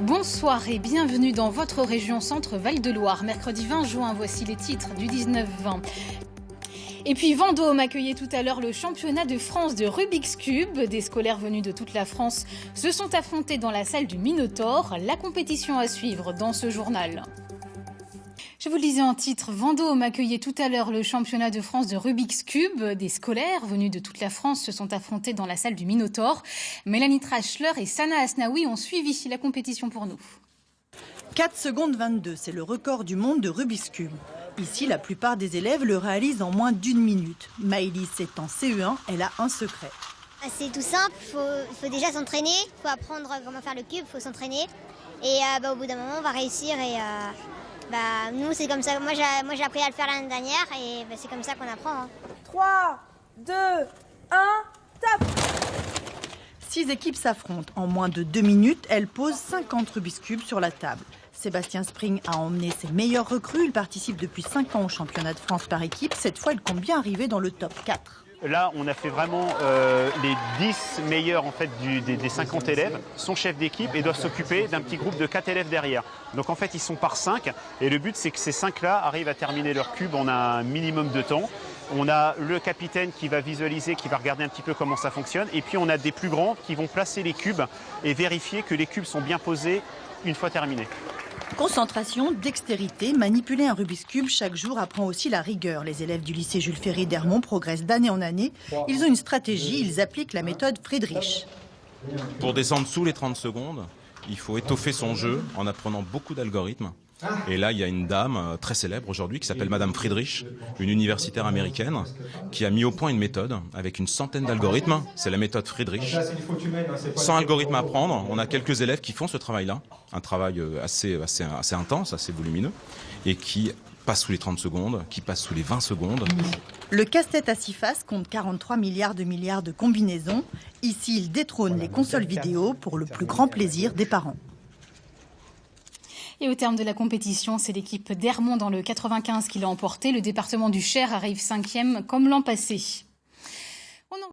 Bonsoir et bienvenue dans votre région Centre Val-de-Loire. Mercredi 20 juin, voici les titres du 19-20. Et puis Vendôme accueillait tout à l'heure le championnat de France de Rubik's Cube. Des scolaires venus de toute la France se sont affrontés dans la salle du Minotaure. La compétition à suivre dans ce journal. Je vous le disais en titre, Vendôme accueillait tout à l'heure le championnat de France de Rubik's Cube. Des scolaires venus de toute la France se sont affrontés dans la salle du Minotaure. Mélanie Trachler et Sana Asnaoui ont suivi la compétition pour nous. 4 secondes 22, c'est le record du monde de Rubik's Cube. Ici, la plupart des élèves le réalisent en moins d'1 minute. Maëlys est en CE1, elle a un secret. C'est tout simple, il faut déjà s'entraîner, il faut apprendre comment faire le cube, il faut s'entraîner. Et au bout d'un moment, on va réussir. Et nous, c'est comme ça. Moi, j'ai appris à le faire l'année dernière et c'est comme ça qu'on apprend. 3, 2, 1, top! 6 équipes s'affrontent. En moins de 2 minutes, elles posent 50 Rubik's Cube sur la table. Sébastien Spring a emmené ses meilleurs recrues. Il participe depuis 5 ans au championnat de France par équipe. Cette fois, il compte bien arriver dans le top 4. Là, on a fait vraiment les 10 meilleurs en fait, des 50 élèves sont chefs d'équipe et doivent s'occuper d'un petit groupe de 4 élèves derrière. Donc en fait, ils sont par 5 et le but, c'est que ces 5-là arrivent à terminer leur cube en un minimum de temps. On a le capitaine qui va visualiser, qui va regarder un petit peu comment ça fonctionne. Et puis, on a des plus grands qui vont placer les cubes et vérifier que les cubes sont bien posés une fois terminés. Concentration, dextérité, manipuler un Rubik's Cube chaque jour apprend aussi la rigueur. Les élèves du lycée Jules Ferry d'Hermont progressent d'année en année. Ils ont une stratégie, ils appliquent la méthode Friedrich. Pour descendre sous les 30 secondes, il faut étoffer son jeu en apprenant beaucoup d'algorithmes. Et là, il y a une dame très célèbre aujourd'hui qui s'appelle Madame Friedrich, une universitaire américaine, qui a mis au point une méthode avec une centaine d'algorithmes. C'est la méthode Friedrich. 100 algorithmes à apprendre. On a quelques élèves qui font ce travail-là, un travail assez intense, assez volumineux, et qui passe sous les 30 secondes, qui passe sous les 20 secondes. Le casse-tête à 6 faces compte 43 milliards de combinaisons. Ici, il détrône les consoles vidéo pour le plus grand plaisir des parents. Et au terme de la compétition, c'est l'équipe d'Hermont dans le 95 qui l'a emporté. Le département du Cher arrive 5e comme l'an passé.